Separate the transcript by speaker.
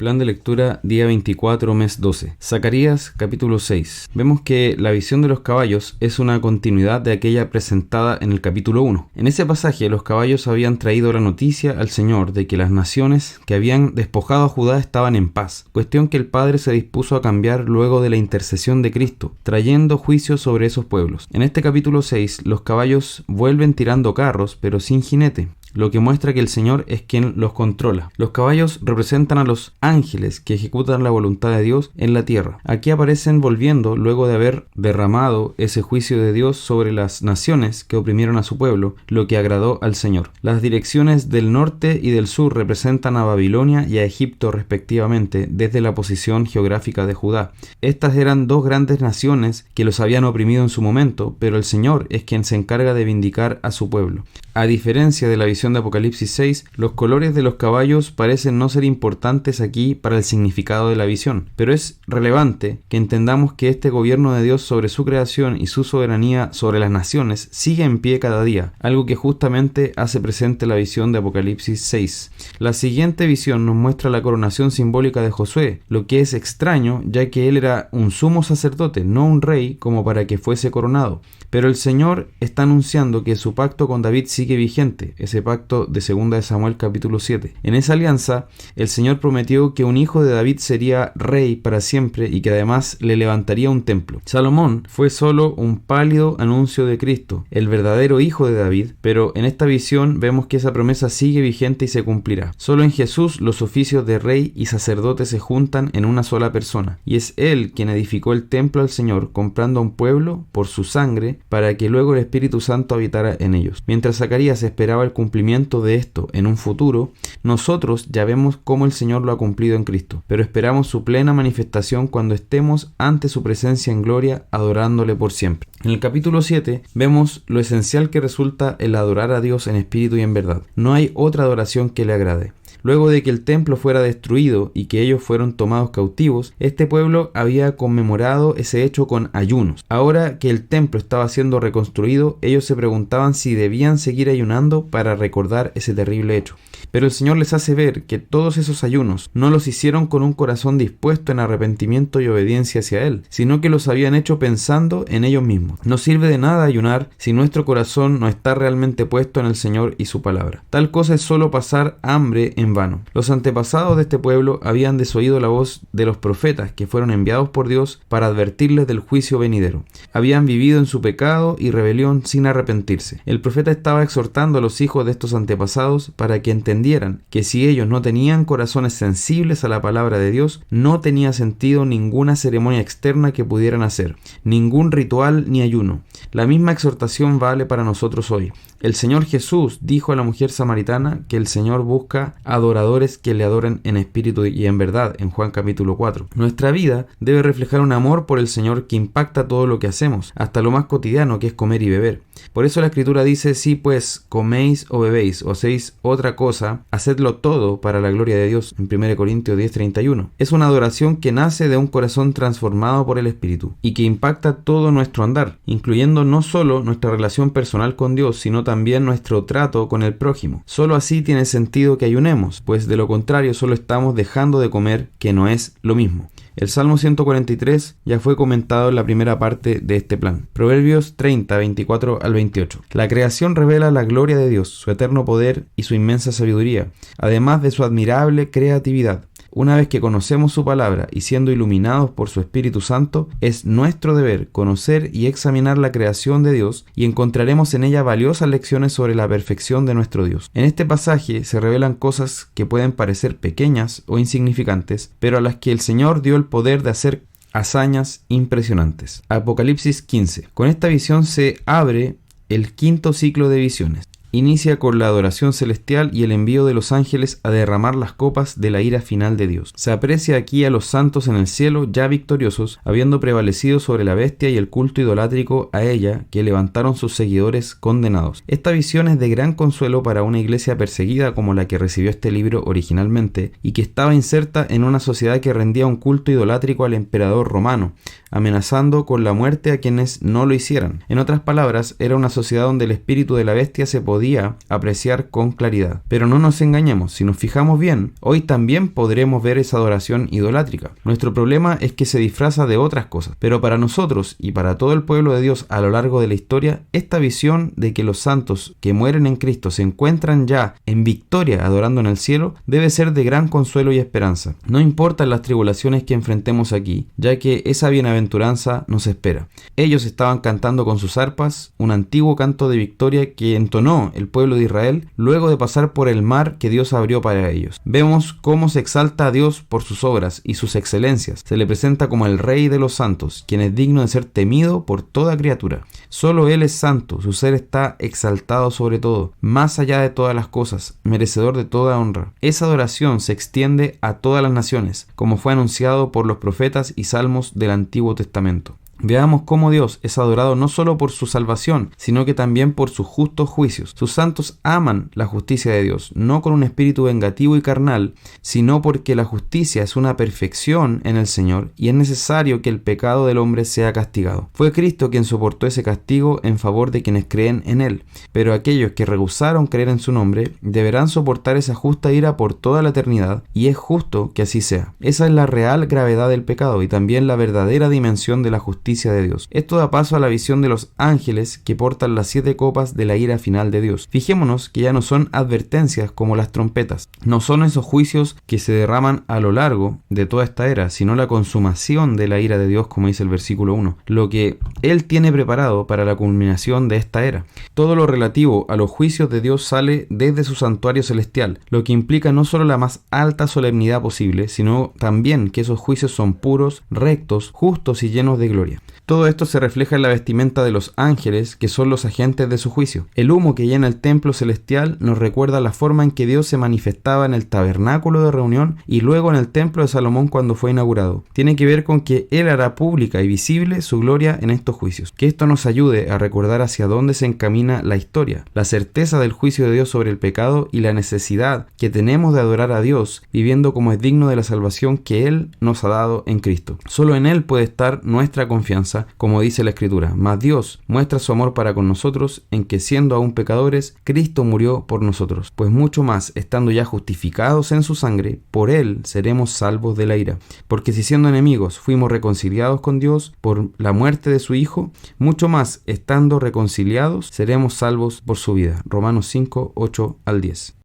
Speaker 1: Plan de lectura día 24, mes 12. Zacarías, capítulo 6. Vemos que la visión de los caballos es una continuidad de aquella presentada en el capítulo 1. En ese pasaje, los caballos habían traído la noticia al Señor de que las naciones que habían despojado a Judá estaban en paz, cuestión que el Padre se dispuso a cambiar luego de la intercesión de Cristo, trayendo juicio sobre esos pueblos. En este capítulo 6, los caballos vuelven tirando carros, pero sin jinete, lo que muestra que el Señor es quien los controla. Los caballos representan a los ángeles que ejecutan la voluntad de Dios en la tierra. Aquí aparecen volviendo luego de haber derramado ese juicio de Dios sobre las naciones que oprimieron a su pueblo, lo que agradó al Señor. Las direcciones del norte y del sur representan a Babilonia y a Egipto respectivamente desde la posición geográfica de Judá. Estas eran dos grandes naciones que los habían oprimido en su momento, pero el Señor es quien se encarga de vindicar a su pueblo. A diferencia de la visión de Apocalipsis 6, los colores de los caballos parecen no ser importantes aquí para el significado de la visión, pero es relevante que entendamos que este gobierno de Dios sobre su creación y su soberanía sobre las naciones sigue en pie cada día, algo que justamente hace presente la visión de Apocalipsis 6. La siguiente visión nos muestra la coronación simbólica de Josué, lo que es extraño ya que él era un sumo sacerdote, no un rey como para que fuese coronado. Pero el Señor está anunciando que su pacto con David sigue vigente, ese pacto de 2 de Samuel capítulo 7. En esa alianza, el Señor prometió que un hijo de David sería rey para siempre y que además le levantaría un templo. Salomón fue solo un pálido anuncio de Cristo, el verdadero hijo de David, pero en esta visión vemos que esa promesa sigue vigente y se cumplirá. Solo en Jesús los oficios de rey y sacerdote se juntan en una sola persona, y es Él quien edificó el templo al Señor, comprando a un pueblo por su sangre, para que luego el Espíritu Santo habitara en ellos. Mientras Zacarías esperaba el cumplimiento de esto en un futuro, nosotros ya vemos cómo el Señor lo ha cumplido en Cristo, pero esperamos su plena manifestación cuando estemos ante su presencia en gloria, adorándole por siempre. En el capítulo 7 vemos lo esencial que resulta el adorar a Dios en espíritu y en verdad. No hay otra adoración que le agrade. Luego de que el templo fuera destruido y que ellos fueron tomados cautivos, este pueblo había conmemorado ese hecho con ayunos. Ahora que el templo estaba siendo reconstruido, ellos se preguntaban si debían seguir ayunando para recordar ese terrible hecho. Pero el Señor les hace ver que todos esos ayunos no los hicieron con un corazón dispuesto en arrepentimiento y obediencia hacia Él, sino que los habían hecho pensando en ellos mismos. No sirve de nada ayunar si nuestro corazón no está realmente puesto en el Señor y su palabra. Tal cosa es solo pasar hambre en vano. Los antepasados de este pueblo habían desoído la voz de los profetas que fueron enviados por Dios para advertirles del juicio venidero. Habían vivido en su pecado y rebelión sin arrepentirse. El profeta estaba exhortando a los hijos de estos antepasados para que entendieran que si ellos no tenían corazones sensibles a la palabra de Dios, no tenía sentido ninguna ceremonia externa que pudieran hacer, ningún ritual ni ayuno. La misma exhortación vale para nosotros hoy. El Señor Jesús dijo a la mujer samaritana que el Señor busca adoradores que le adoren en espíritu y en verdad, en Juan capítulo 4. Nuestra vida debe reflejar un amor por el Señor que impacta todo lo que hacemos, hasta lo más cotidiano que es comer y beber. Por eso la Escritura dice: si pues coméis o bebéis o hacéis otra cosa, hacedlo todo para la gloria de Dios, en 1 Corintios 10:31. Es una adoración que nace de un corazón transformado por el Espíritu y que impacta todo nuestro andar, incluyendo no solo nuestra relación personal con Dios, sino también nuestro trato con el prójimo. Solo así tiene sentido que ayunemos, pues de lo contrario solo estamos dejando de comer, que no es lo mismo. El Salmo 143 ya fue comentado en la primera parte de este plan. Proverbios 30, 24 al 28. La creación revela la gloria de Dios, su eterno poder y su inmensa sabiduría, además de su admirable creatividad. Una vez que conocemos su palabra y siendo iluminados por su Espíritu Santo, es nuestro deber conocer y examinar la creación de Dios y encontraremos en ella valiosas lecciones sobre la perfección de nuestro Dios. En este pasaje se revelan cosas que pueden parecer pequeñas o insignificantes, pero a las que el Señor dio el poder de hacer hazañas impresionantes. Apocalipsis 15. Con esta visión se abre el quinto ciclo de visiones. Inicia con la adoración celestial y el envío de los ángeles a derramar las copas de la ira final de Dios. Se aprecia aquí a los santos en el cielo ya victoriosos, habiendo prevalecido sobre la bestia y el culto idolátrico a ella que levantaron sus seguidores condenados. Esta visión es de gran consuelo para una iglesia perseguida como la que recibió este libro originalmente y que estaba inserta en una sociedad que rendía un culto idolátrico al emperador romano, amenazando con la muerte a quienes no lo hicieran. En otras palabras, era una sociedad donde el espíritu de la bestia se podía podía apreciar con claridad. Pero no nos engañemos, si nos fijamos bien, hoy también podremos ver esa adoración idolátrica. Nuestro problema es que se disfraza de otras cosas, pero para nosotros y para todo el pueblo de Dios a lo largo de la historia, esta visión de que los santos que mueren en Cristo se encuentran ya en victoria adorando en el cielo debe ser de gran consuelo y esperanza. No importan las tribulaciones que enfrentemos aquí, ya que esa bienaventuranza nos espera. Ellos estaban cantando con sus arpas un antiguo canto de victoria que entonó el pueblo de Israel luego de pasar por el mar que Dios abrió para ellos. Vemos cómo se exalta a Dios por sus obras y sus excelencias. Se le presenta como el Rey de los santos, quien es digno de ser temido por toda criatura. Solo Él es santo, su ser está exaltado sobre todo, más allá de todas las cosas, merecedor de toda honra. Esa adoración se extiende a todas las naciones, como fue anunciado por los profetas y salmos del Antiguo Testamento. Veamos cómo Dios es adorado no solo por su salvación, sino que también por sus justos juicios. Sus santos aman la justicia de Dios, no con un espíritu vengativo y carnal, sino porque la justicia es una perfección en el Señor y es necesario que el pecado del hombre sea castigado. Fue Cristo quien soportó ese castigo en favor de quienes creen en Él, pero aquellos que rehusaron creer en su nombre deberán soportar esa justa ira por toda la eternidad, y es justo que así sea. Esa es la real gravedad del pecado y también la verdadera dimensión de la justicia de Dios. Esto da paso a la visión de los ángeles que portan las 7 copas de la ira final de Dios. Fijémonos que ya no son advertencias como las trompetas, no son esos juicios que se derraman a lo largo de toda esta era, sino la consumación de la ira de Dios, como dice el versículo 1, lo que Él tiene preparado para la culminación de esta era. Todo lo relativo a los juicios de Dios sale desde su santuario celestial, lo que implica no solo la más alta solemnidad posible, sino también que esos juicios son puros, rectos, justos y llenos de gloria. Todo esto se refleja en la vestimenta de los ángeles, que son los agentes de su juicio. El humo que llena el templo celestial nos recuerda la forma en que Dios se manifestaba en el tabernáculo de reunión y luego en el templo de Salomón cuando fue inaugurado. Tiene que ver con que Él hará pública y visible su gloria en estos juicios. Que esto nos ayude a recordar hacia dónde se encamina la historia, la certeza del juicio de Dios sobre el pecado y la necesidad que tenemos de adorar a Dios, viviendo como es digno de la salvación que Él nos ha dado en Cristo. Solo en Él puede estar nuestra confianza, como dice la Escritura. Mas Dios muestra su amor para con nosotros en que, siendo aún pecadores, Cristo murió por nosotros. Pues mucho más, estando ya justificados en su sangre, por Él seremos salvos de la ira. Porque si siendo enemigos fuimos reconciliados con Dios por la muerte de su Hijo, mucho más, estando reconciliados, seremos salvos por su vida. Romanos 5, 8 al 10.